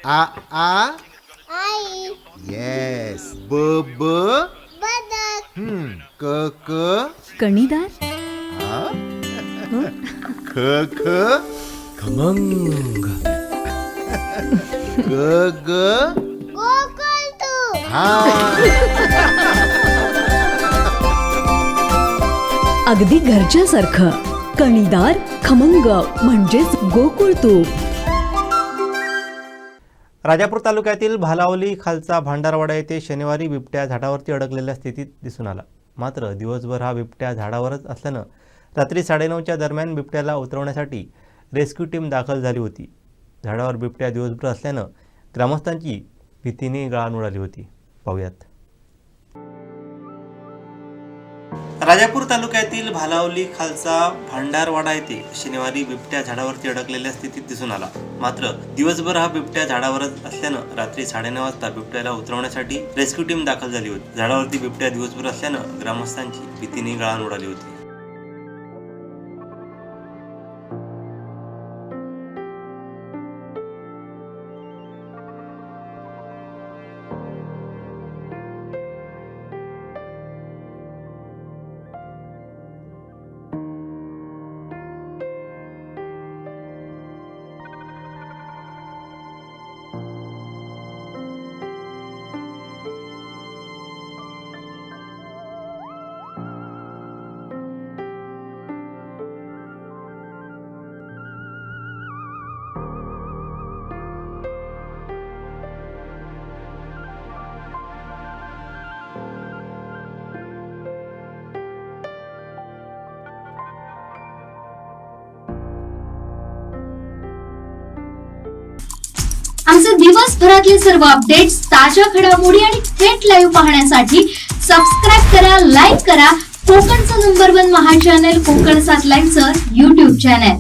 आ आ आई. Yes. ब ब बदक. क क कणीदार. आ? ख ख खमंग. ग ग गोकुळतू. हा. अगदी घरच्यासारखं. कणीदार खमंग म्हणजेच गोकुळ तूप. राजापूर तालुक्यातील भालावली खालचा भांडारवाडा येथे शनिवारी बिबट्या झाडावरती अडकलेल्या स्थितीत दिसून आला. मात्र दिवसभर हा बिबट्या झाडावरच असल्यानं रात्री 9:30च्या दरम्यान बिबट्याला उतरवण्यासाठी रेस्क्यू टीम दाखल झाली होती. झाडावर बिबट्या दिवसभर असल्यानं ग्रामस्थांची भीतीने गाळण उडाली होती. पाहूयात. राजापूर तालुक्यातील भालावली खालचा भांडारवाडा येथे शनिवारी बिबट्या झाडावरती अडकलेल्या स्थितीत दिसून आला. मात्र दिवसभर हा बिबट्या झाडावरच असल्यानं रात्री 9:30 वाजता बिबट्याला उतरवण्यासाठी रेस्क्यू टीम दाखल झाली होती. झाडावरती बिबट्या दिवसभर असल्यानं ग्रामस्थांची भीतीने गाळण उडाली होती. आमचे दिवसभरातले सर्व अपडेट्स, ताज्या घडामोडी आणि थेट लाईव्ह पाहण्यासाठी सबस्क्राईब करा, लाईक करा कोकणचं नंबर 1 महा चॅनल कोकणसाद लाईव्हचं YouTube चॅनल.